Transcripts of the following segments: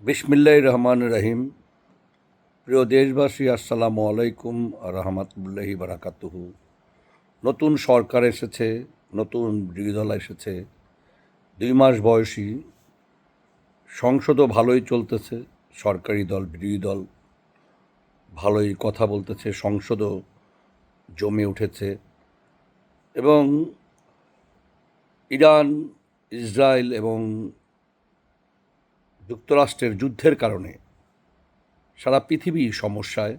বিসমিল্লাহির রহমানির রহিম। প্রিয় দেশবাসী, আসসালামু আলাইকুম রহমতুল্লাহি বারাকাতুহু। নতুন সরকার এসেছে, নতুন বিরোধী দল এসেছে, 2 মাস বয়সী। সংসদও ভালোই চলতেছে, সরকারি দল বিরোধী দল ভালোই কথা বলতেছে, সংসদও জমে উঠেছে এবং ইরান, ইসরায়েল এবং যুক্তরাষ্ট্রের যুদ্ধের কারণে সারা পৃথিবী সমস্যায়।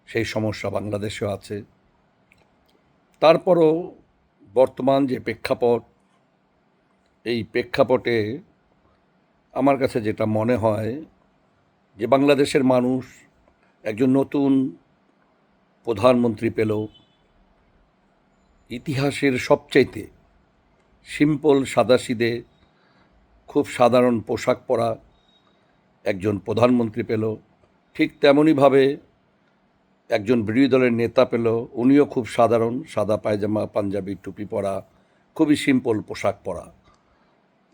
সেই সমস্যা বাংলাদেশেও আছে। তারপরও বর্তমান যে প্রেক্ষাপট, এই প্রেক্ষাপটে আমার কাছে যেটা মনে হয় যে বাংলাদেশের মানুষ একজন নতুন প্রধানমন্ত্রী পেল। ইতিহাসের সবচাইতে সিম্পল, সাদাসিধে, খুব সাধারণ পোশাক পরা একজন প্রধানমন্ত্রী পেল। ঠিক তেমনইভাবে একজন বিরোধী দলের নেতা পেল, উনিও খুব সাধারণ, সাদা পায়জামা, পাঞ্জাবি, টুপি পরা, খুবই সিম্পল পোশাক পরা।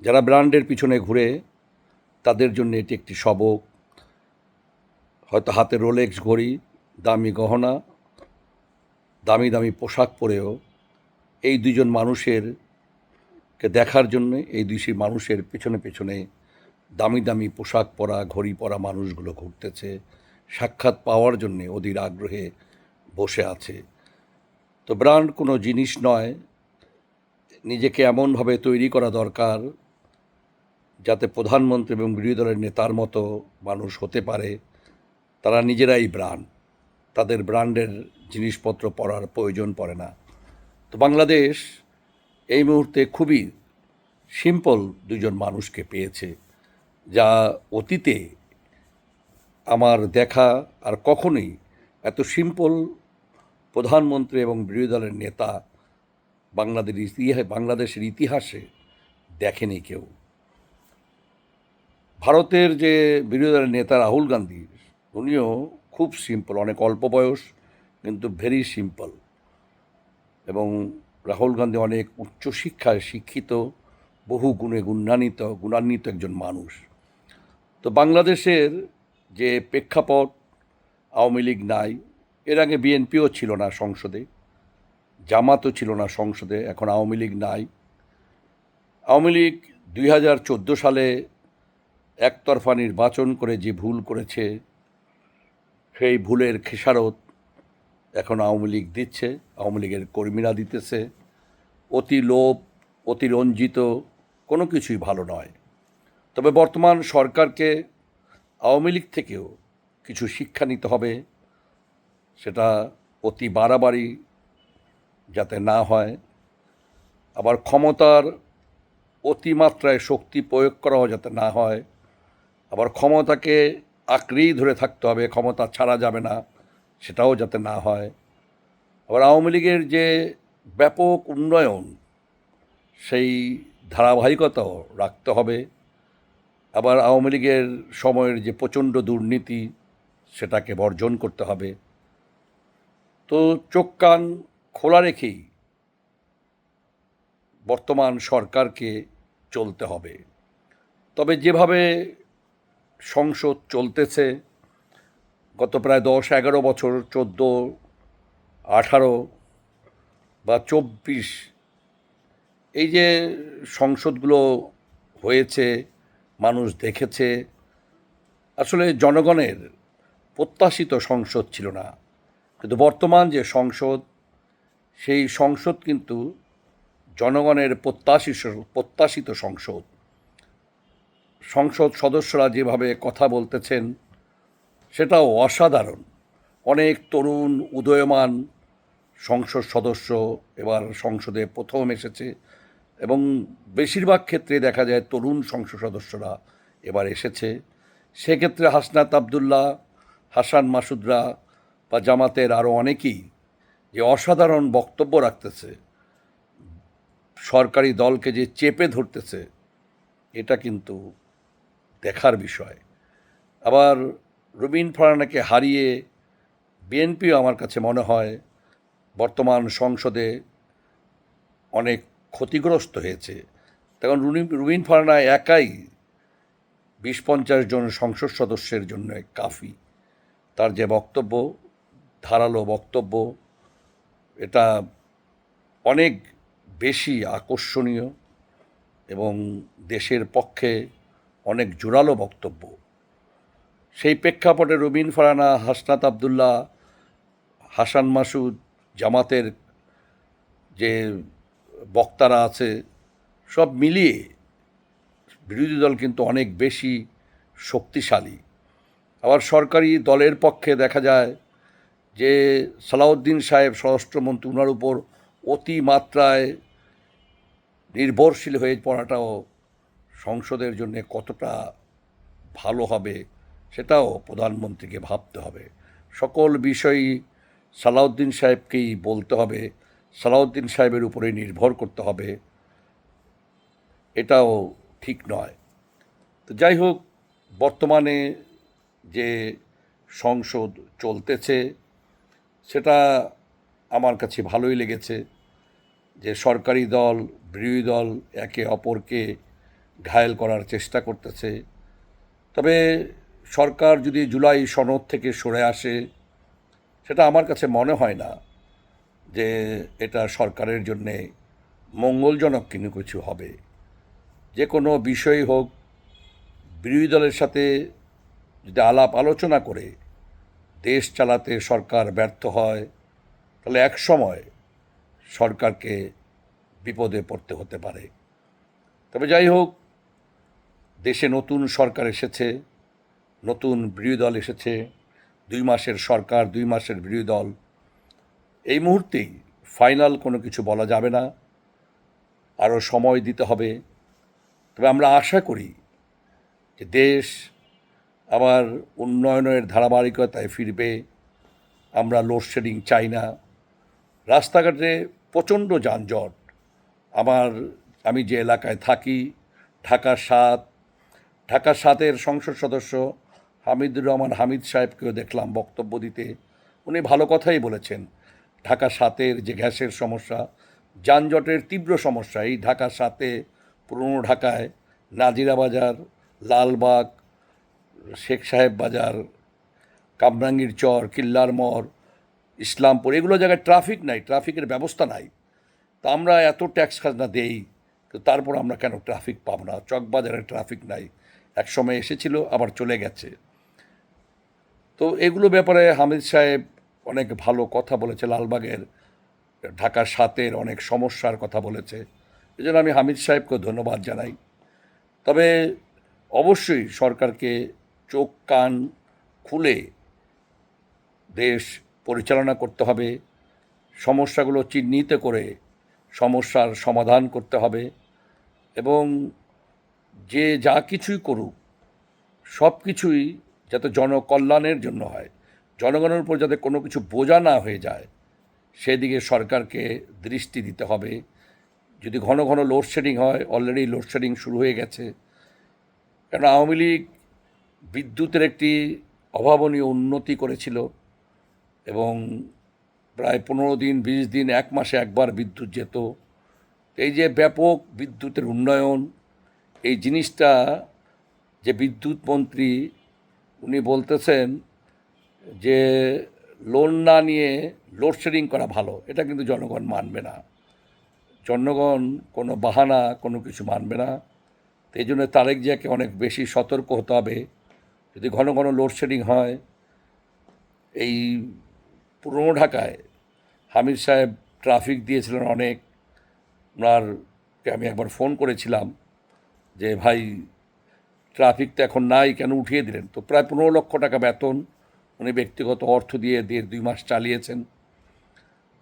যারা ব্র্যান্ডের পিছনে ঘুরে তাদের জন্য এটি একটি সবক। হয়তো হাতে রোলেক্স ঘড়ি, দামি গহনা, দামি দামি পোশাক পরেও এই দুজন মানুষেরকে দেখার জন্যে, এই দুই মানুষের পেছনে পেছনে দামি দামি পোশাক পরা, ঘড়ি পরা মানুষগুলো ঘুরতেছে, সাক্ষাৎ পাওয়ার জন্যে অধীর আগ্রহে বসে আছে। তো ব্র্যান্ড কোনো জিনিস নয়, নিজেকে এমনভাবে তৈরি করা দরকার যাতে প্রধানমন্ত্রী এবং বিরোধী দলের নেতার মতো মানুষ হতে পারে। তারা নিজেরাই ব্র্যান্ড, তাদের ব্র্যান্ডের জিনিসপত্র পরার প্রয়োজন পড়ে না। তো বাংলাদেশ এই মুহূর্তে খুবই সিম্পল দুজন মানুষকে পেয়েছে, যা অতীতে আমার দেখা আর কখনোই এত সিম্পল প্রধানমন্ত্রী এবং বিরোধী দলের নেতা বাংলাদেশের ইতিহাসে দেখেনি কেউ। ভারতের যে বিরোধী দলের নেতা রাহুল গান্ধী, উনিও খুব সিম্পল, অনেক অল্প বয়স কিন্তু ভেরি সিম্পল। এবং রাহুল গান্ধী অনেক উচ্চশিক্ষায় শিক্ষিত, বহু গুণে গুণান্বিত একজন মানুষ। তো বাংলাদেশের যে প্রেক্ষাপট, আওয়ামী লীগ নাই, এর আগে বিএনপিও ছিল না সংসদে, জামাতও ছিল না সংসদে, এখন আওয়ামী লীগ নাই। আওয়ামী লীগ 2014 সালে একতরফা নির্বাচন করে যে ভুল করেছে, সেই ভুলের খেসারত এখন আওয়ামী লীগ দিচ্ছে, আওয়ামী লীগের কর্মীরা দিতেছে। অতি লোভ, অতিরঞ্জিত কোনো কিছুই ভালো নয়। তবে বর্তমান সরকারকে আওয়ামী লীগ থেকেও কিছু শিক্ষা নিতে হবে, সেটা অতি বাড়াবাড়ি যাতে না হয়, আবার ক্ষমতার অতিমাত্রায় শক্তি প্রয়োগ করাও যাতে না হয়, আবার ক্ষমতাকে আঁকড়েই ধরে থাকতে হবে, ক্ষমতা ছাড়া যাবে না, সেটাও যাতে না হয়। আবার আওয়ামী লীগের যে ব্যাপক উন্নয়ন, সেই ধারাবাহিকতাও রাখতে হবে। আবার আওয়ামী লীগের সময়ের যে প্রচণ্ড দুর্নীতি, সেটাকে বর্জন করতে হবে। তো চোখ কান খোলা রেখেই বর্তমান সরকারকে চলতে হবে। তবে যেভাবে সংসদ চলতেছে, গত প্রায় 10-11 বছর, 14, 18 বা 24, এই যে সংসদগুলো হয়েছে, মানুষ দেখেছে, আসলে জনগণের প্রত্যাশিত সংসদ ছিল না। কিন্তু বর্তমান যে সংসদ, সেই সংসদ কিন্তু জনগণের প্রত্যাশিত সংসদ। সংসদ সদস্যরা যেভাবে কথা বলতেছেন, সেটাও অসাধারণ। অনেক তরুণ উদীয়মান সংসদ সদস্য এবার সংসদে প্রথম এসেছে এবং বেশিরভাগ ক্ষেত্রে দেখা যায় তরুণ সংসদ সদস্যরা এবার এসেছে। সেক্ষেত্রে হাসনাত আবদুল্লাহ, হাসান মাসুদরা বা জামাতের আরও অনেকেই যে অসাধারণ বক্তব্য রাখতেছে, সরকারি দলকে যে চেপে ধরতেছে, এটা কিন্তু দেখার বিষয়। আবার রুবিন ফারহানাকে হারিয়ে বিএনপিও আমার কাছে মনে হয় বর্তমান সংসদে অনেক ক্ষতিগ্রস্ত হয়েছে। তখন রুবিন ফারহানা একাই 20-50 জন সংসদ সদস্যের জন্য কাফি। তার যে বক্তব্য, ধারালো বক্তব্য, এটা অনেক বেশি আকর্ষণীয় এবং দেশের পক্ষে অনেক জোরালো বক্তব্য। সেই প্রেক্ষাপটে রুবিন ফারহানা, হাসনাত আবদুল্লাহ, হাসান মাসুদ, জামাতের যে বক্তারা আছে, সব মিলিয়ে বিরোধী দল কিন্তু অনেক বেশি শক্তিশালী। আবার সরকারি দলের পক্ষে দেখা যায় যে সালাউদ্দিন সাহেব স্বরাষ্ট্রমন্ত্রী, ওনার উপর অতিমাত্রায় নির্ভরশীল হয়ে পড়াটাও সংসদের জন্য কতটা ভালো হবে সেটাও প্রধানমন্ত্রীকে ভাবতে হবে। সকল বিষয়ই সালাউদ্দিন সাহেবকেই বলতে হবে, সালাউদ্দিন সাহেবের উপরেই নির্ভর করতে হবে, এটাও ঠিক নয়। তো যাই হোক, বর্তমানে যে সংসদ চলতেছে সেটা আমার কাছে ভালোই লেগেছে, যে সরকারি দল বিরোধী দল একে অপরকে ঘায়েল করার চেষ্টা করতেছে। তবে সরকার যদি জুলাই সনদ থেকে সরে আসে, সেটা আমার কাছে মনে হয় না যে এটা সরকারের জন্যে মঙ্গলজনক কিছু হবে। যে কোনো বিষয় হোক, বিরোধী দলের সাথে যদি আলাপ আলোচনা করে দেশ চালাতে সরকার ব্যর্থ হয়, তাহলে এক সময় সরকারকে বিপদে পড়তে হতে পারে। তবে যাই হোক, দেশে নতুন সরকার এসেছে, নতুন বিরোধী দল এসেছে, 2 মাসের সরকার, 2 মাসের বিরোধী দল। এই মুহূর্তেই ফাইনাল কোনো কিছু বলা যাবে না, আরও সময় দিতে হবে। তবে আমরা আশা করি যে দেশ আবার উন্নয়নের ধারাবাহিকতায় ফিরবে। আমরা লোডশেডিং চাই না। রাস্তাঘাটে প্রচণ্ড যানজট। আমি যে এলাকায় থাকি, ঢাকা 7-এর সংসদ সদস্য হামিদুর রহমান হামিদ সাহেবকেও দেখলাম বক্তব্য দিতে। উনি ভালো কথাই বলেছেন। ঢাকা 7-এর যে গ্যাসের সমস্যা, যানজটের তীব্র সমস্যা, এই ঢাকা 7-এ, পুরনো ঢাকায় নাজিরা বাজার, লালবাগ, শেখ সাহেব বাজার, কামরাঙ্গীর চর, কিল্লার মোড়, ইসলামপুর, এগুলো জায়গায় ট্রাফিক নাই, ট্রাফিকের ব্যবস্থা নাই। তা আমরা এত ট্যাক্স খাজনা দেই, তো তারপর আমরা কেন ট্রাফিক পাব না? চকবাজারে ট্রাফিক নাই, এক সময় এসেছিল আবার চলে গেছে। তো এগুলো ব্যাপারে হামিদ সাহেব অনেক ভালো কথা বলেছে। লালবাগের, ঢাকা 7-এর অনেক সমস্যার কথা বলেছে। এই জন্য আমি হামিদ সাহেবকে ধন্যবাদ জানাই। তবে অবশ্যই সরকারকে চোখ কান খুলে দেশ পরিচালনা করতে হবে, সমস্যাগুলো চিহ্নিত করে সমস্যার সমাধান করতে হবে, এবং যে যা কিছুই করুক সব কিছুই যাতে জনকল্যাণের জন্য হয়, জনগণের উপর যাতে কোনো কিছু বোঝা না হয়ে যায়, সেদিকে সরকারকে দৃষ্টি দিতে হবে। যদি ঘন ঘন লোডশেডিং হয়, অলরেডি লোডশেডিং শুরু হয়ে গেছে, কারণ আওয়ামী লীগ বিদ্যুতের একটি অভাবনীয় উন্নতি করেছিল এবং প্রায় 15 দিন, 20 দিন, 1 মাসে একবার বিদ্যুৎ যেত। এই যে ব্যাপক বিদ্যুতের উন্নয়ন, এই জিনিসটা যে বিদ্যুৎ মন্ত্রী উনি বলতেছেন যে লোন না নিয়ে লোডশেডিং করা ভালো, এটা কিন্তু জনগণ মানবে না। জনগণ কোনো বাহানা কোনো কিছু মানবে না। এই জন্য তারেক জিয়াকে অনেক বেশি সতর্ক হতে হবে। যদি ঘন ঘন লোডশেডিং হয়, এই পুরনো ঢাকায় হামিদ সাহেব ট্রাফিক দিয়েছিলেন অনেক। ওনারকে আমি একবার ফোন করেছিলাম যে ভাই, ট্রাফিক তো এখন নাই, কেন উঠিয়ে দিলেন? তো প্রায় 15 লক্ষ টাকা বেতন উনি ব্যক্তিগত অর্থ দিয়ে 1.5-2 মাস চালিয়েছেন।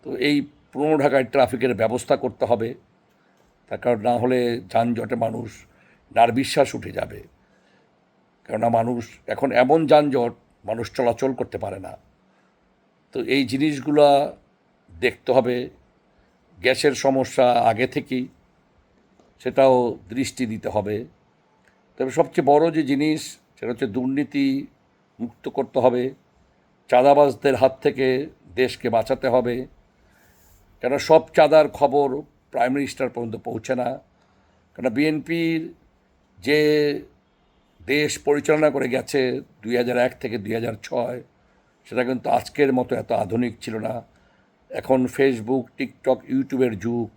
তো এই পুরনো ঢাকায় ট্রাফিকের ব্যবস্থা করতে হবে, তার কারণ না হলে যানজটে মানুষ নার্ভিশ্বাস উঠে যাবে। কেননা মানুষ এখন এমন যানজট, মানুষ চলাচল করতে পারে না। তো এই জিনিসগুলো দেখতে হবে। গ্যাসের সমস্যা আগে থেকেই, সেটাও দৃষ্টি দিতে হবে। তবে সবচেয়ে বড় যে জিনিস, সেটা হচ্ছে দুর্নীতি মুক্ত করতে হবে, চাঁদাবাজদের হাত থেকে দেশকে বাঁচাতে হবে। কেন সব চাঁদার খবর প্রাইম মিনিস্টার পর্যন্ত পৌঁছে না। কেন বিএনপির যে দেশ পরিচালনা করে গেছে 2001 থেকে 2006, সেটা কিন্তু আজকের মতো এত আধুনিক ছিল না। এখন ফেসবুক, টিকটক, ইউটিউবের যুগ।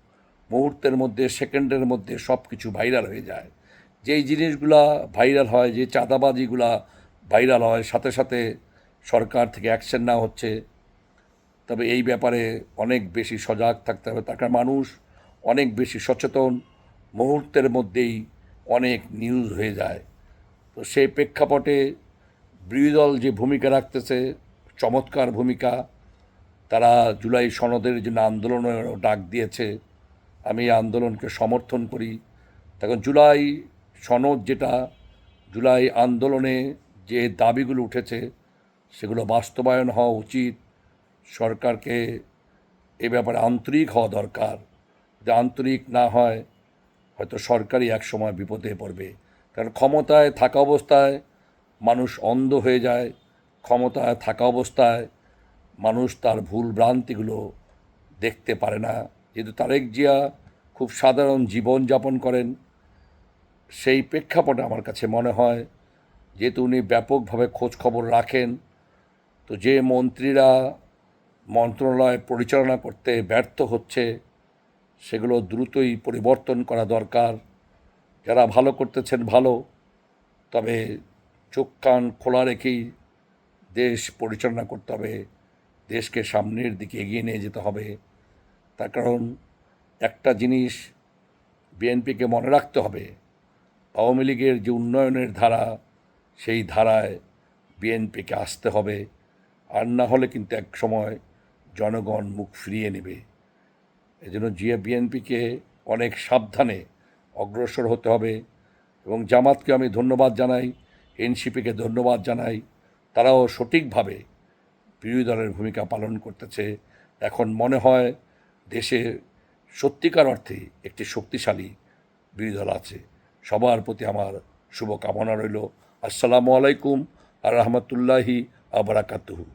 মুহূর্তের মধ্যে, সেকেন্ডের মধ্যে সব কিছু ভাইরাল হয়ে যায়। যেই জিনিসগুলা ভাইরাল হয়, যে চাঁদাবাজিগুলা ভাইরাল হয়, সাথে সাথে সরকার থেকে অ্যাকশন নেওয়া হচ্ছে। তবে এই ব্যাপারে অনেক বেশি সজাগ থাকতে হবে, তার কারণ মানুষ অনেক বেশি সচেতন। মুহূর্তের মধ্যেই অনেক নিউজ হয়ে যায়। তো সেই প্রেক্ষাপটে বিরোধী দল যে ভূমিকা রাখতেছে, চমৎকার ভূমিকা। তারা জুলাই সনদের জন্য আন্দোলনের ডাক দিয়েছে। আমি এই আন্দোলনকে সমর্থন করি। তখন জুলাই সনদ যেটা, জুলাই আন্দোলনে যে দাবিগুলো উঠেছে সেগুলো বাস্তবায়ন হওয়া উচিত। সরকারকে এ ব্যাপারে আন্তরিক হওয়া দরকার। যদি আন্তরিক না হয়, হয়তো সরকারই এক সময় বিপদে পড়বে। কারণ ক্ষমতায় থাকা অবস্থায় মানুষ অন্ধ হয়ে যায়। ক্ষমতায় থাকা অবস্থায় মানুষ তার ভুল ভ্রান্তিগুলো দেখতে পারে না। যেহেতু তারেক জিয়া খুব সাধারণ জীবন যাপন করেন, সেই প্রেক্ষাপটে আমার কাছে মনে হয়, যেহেতু উনি ব্যাপকভাবে খোঁজ খবর রাখেন, তো যে মন্ত্রীরা মন্ত্রণালয় পরিচালনা করতে ব্যর্থ হচ্ছে সেগুলো দ্রুতই পরিবর্তন করা দরকার। যারা ভালো করতেছেন ভালো, তবে চোখ কান খোলা রেখেই দেশ পরিচালনা করতে হবে। দেশকে সামনের দিকে এগিয়ে নিয়ে যেতে হবে। তার কারণ একটা জিনিস বিএনপিকে মনে রাখতে হবে, আওয়ামী লীগের যে উন্নয়নের ধারা, সেই ধারায় বিএনপিকে আসতে হবে। আর না হলে কিন্তু এক সময় জনগণ মুখ ফিরিয়ে নেবে। এজন্য বিএনপিকে অনেক সাবধানে অগ্রসর হতে হবে। এবং জামাতকে আমি ধন্যবাদ জানাই, এনসিপিকে ধন্যবাদ জানাই। তারাও সঠিকভাবে বিরোধী দলের ভূমিকা পালন করতেছে। এখন মনে হয় দেশে সত্যিকার অর্থে একটি শক্তিশালী বিরোধী দল আছে। সবার প্রতি আমার শুভকামনা রইল। আসসালামু আলাইকুম আর রহমতুল্লাহি আবরাকাতুহু।